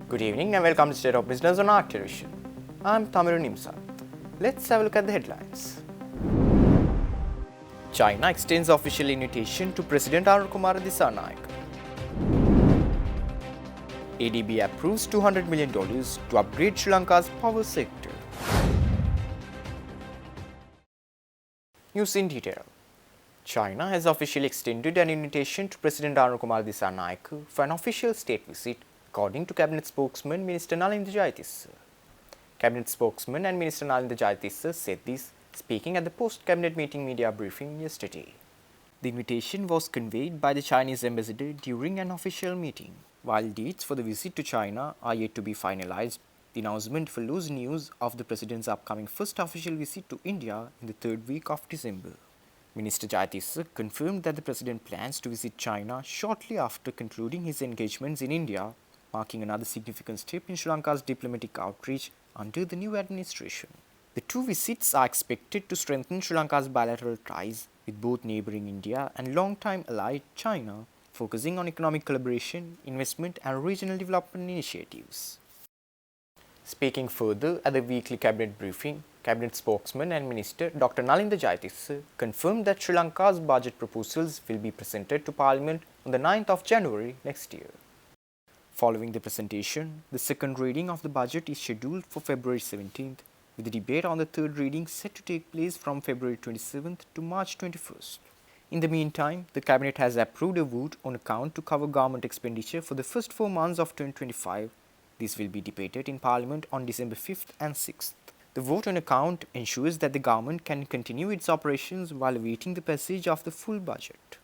Good evening and welcome to State of Business on Art Television. I'm Tamiru Nimsat. Let's have a look at the headlines. China extends official invitation to President Anukumara Dissanayake. ADB approves $200 million to upgrade Sri Lanka's power sector. News in detail. China has officially extended an invitation to President Anukumara Dissanayake for an official state visit, according to Cabinet spokesman Minister Nalinda Jayatissa. Cabinet spokesman and Minister Nalinda Jayatissa said this, speaking at the post-cabinet meeting media briefing yesterday. The invitation was conveyed by the Chinese ambassador during an official meeting. While dates for the visit to China are yet to be finalized, the announcement follows news of the President's upcoming first official visit to India in the third week of December. Minister Jayatissa confirmed that the President plans to visit China shortly after concluding his engagements in India, marking another significant step in Sri Lanka's diplomatic outreach under the new administration. The two visits are expected to strengthen Sri Lanka's bilateral ties with both neighbouring India and long-time ally China, focusing on economic collaboration, investment and regional development initiatives. Speaking further at the weekly cabinet briefing, Cabinet spokesman and Minister Dr. Nalinda Jayatissa confirmed that Sri Lanka's budget proposals will be presented to Parliament on the 9th of January next year. Following the presentation, the second reading of the budget is scheduled for February 17th, with the debate on the third reading set to take place from February 27th to March 21st. In the meantime, the Cabinet has approved a vote on account to cover government expenditure for the first 4 months of 2025. This will be debated in Parliament on December 5th and 6th. The vote on account ensures that the government can continue its operations while awaiting the passage of the full budget.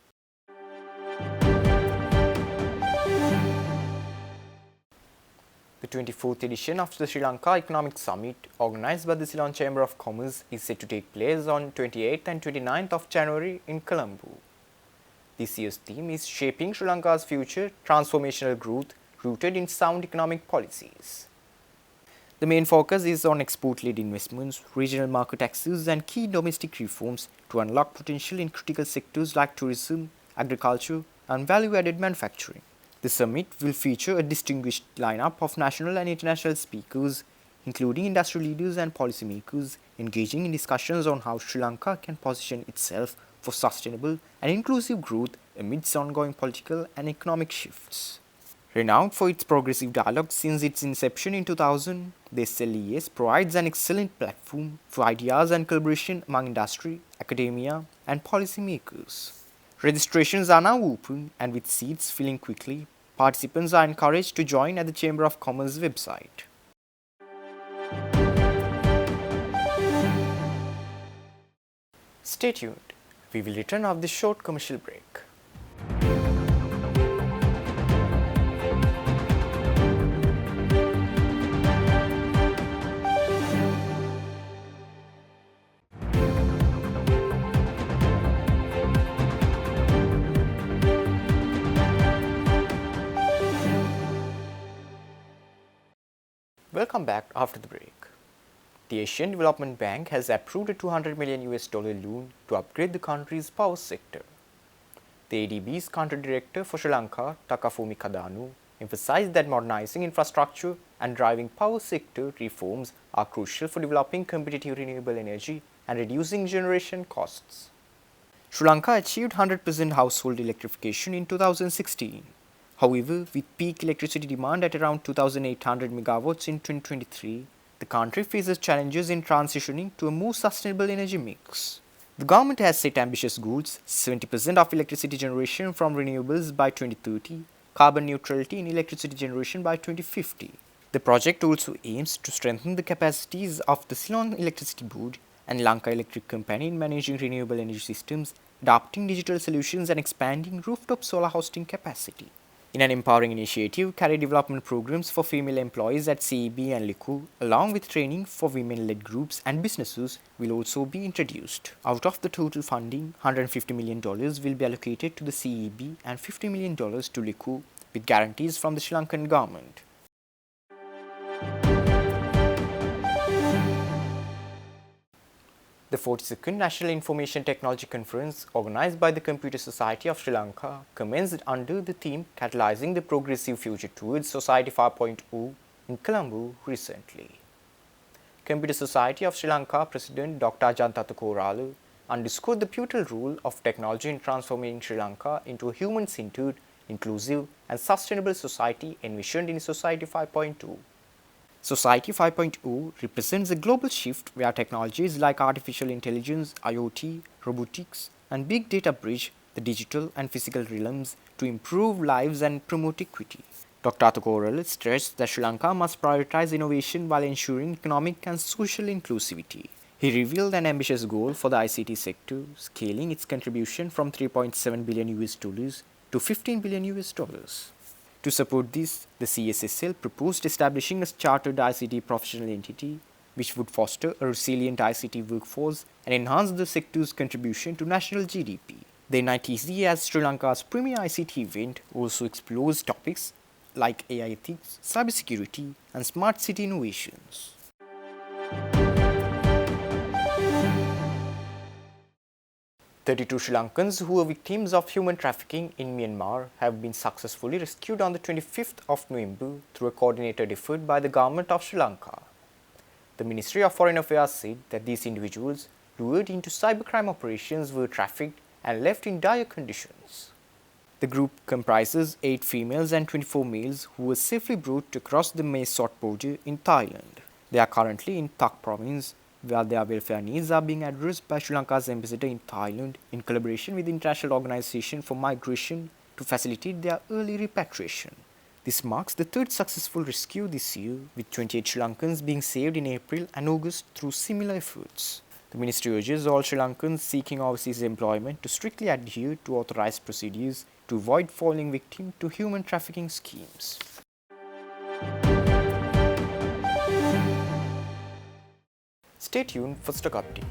The 24th edition of the Sri Lanka Economic Summit, organized by the Ceylon Chamber of Commerce, is set to take place on 28th and 29th of January in Colombo. This year's theme is Shaping Sri Lanka's Future, Transformational Growth Rooted in Sound Economic Policies. The main focus is on export-led investments, regional market access and key domestic reforms to unlock potential in critical sectors like tourism, agriculture and value-added manufacturing. The summit will feature a distinguished lineup of national and international speakers, including industry leaders and policymakers, engaging in discussions on how Sri Lanka can position itself for sustainable and inclusive growth amidst ongoing political and economic shifts. Renowned for its progressive dialogue since its inception in 2000, the SLES provides an excellent platform for ideas and collaboration among industry, academia, and policymakers. Registrations are now open, and with seats filling quickly, participants are encouraged to join at the Chamber of Commerce website. Stay tuned. We will return after this short commercial break. Welcome back after the break. The Asian Development Bank has approved a $200 million loan to upgrade the country's power sector. The ADB's country director for Sri Lanka, Takafumi Kadanu, emphasized that modernizing infrastructure and driving power sector reforms are crucial for developing competitive renewable energy and reducing generation costs. Sri Lanka achieved 100% household electrification in 2016. However, with peak electricity demand at around 2,800 megawatts in 2023, the country faces challenges in transitioning to a more sustainable energy mix. The government has set ambitious goals: 70% of electricity generation from renewables by 2030, carbon neutrality in electricity generation by 2050. The project also aims to strengthen the capacities of the Ceylon Electricity Board and Lanka Electric Company in managing renewable energy systems, adopting digital solutions and expanding rooftop solar hosting capacity. In an empowering initiative, career development programs for female employees at CEB and LICO, along with training for women-led groups and businesses, will also be introduced. Out of the total funding, $150 million will be allocated to the CEB and $50 million to LICO, with guarantees from the Sri Lankan government. The 42nd National Information Technology Conference, organized by the Computer Society of Sri Lanka, commenced under the theme Catalyzing the Progressive Future Towards Society 5.0 in Colombo recently. Computer Society of Sri Lanka President Dr. Ajantata Korala underscored the pivotal role of technology in transforming Sri Lanka into a human-centered, inclusive and sustainable society envisioned in Society 5.0. Society 5.0 represents a global shift where technologies like artificial intelligence, IoT, robotics, and big data bridge the digital and physical realms to improve lives and promote equity. Dr. Athakoral stressed that Sri Lanka must prioritize innovation while ensuring economic and social inclusivity. He revealed an ambitious goal for the ICT sector, scaling its contribution from 3.7 billion US dollars to 15 billion US dollars. To support this, the CSSL proposed establishing a chartered ICT professional entity which would foster a resilient ICT workforce and enhance the sector's contribution to national GDP. The NITC, as Sri Lanka's premier ICT event, also explores topics like AI ethics, cybersecurity, and smart city innovations. 32 Sri Lankans who were victims of human trafficking in Myanmar have been successfully rescued on the 25th of November through a coordinated effort by the government of Sri Lanka. The Ministry of Foreign Affairs said that these individuals, lured into cybercrime operations, were trafficked and left in dire conditions. The group comprises 8 females and 24 males who were safely brought to cross the Mae Sot border in Thailand. They are currently in Tak province, where their welfare needs are being addressed by Sri Lanka's ambassador in Thailand in collaboration with the International Organization for Migration to facilitate their early repatriation. This marks the third successful rescue this year, with 28 Sri Lankans being saved in April and August through similar efforts. The ministry urges all Sri Lankans seeking overseas employment to strictly adhere to authorized procedures to avoid falling victim to human trafficking schemes. Stay tuned for stock update.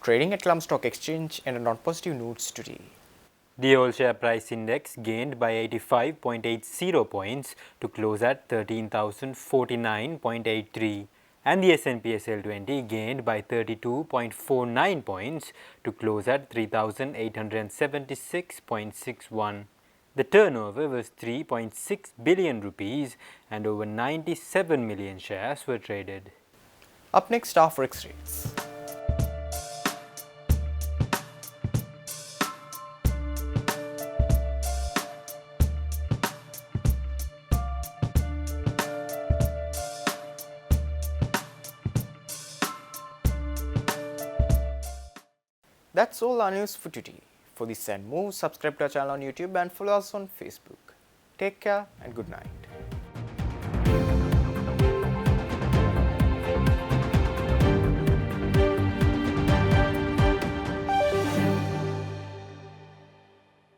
Trading at Colombo Stock Exchange ended on positive notes today. The all-share price index gained by 85.80 points to close at 13,049.83, and the S&P SL20 gained by 32.49 points to close at 3,876.61. The turnover was 3.6 billion rupees and over 97 million shares were traded. Up next are forex rates. That's all our news for today. For this and more, subscribe to our channel on YouTube and follow us on Facebook. Take care and good night.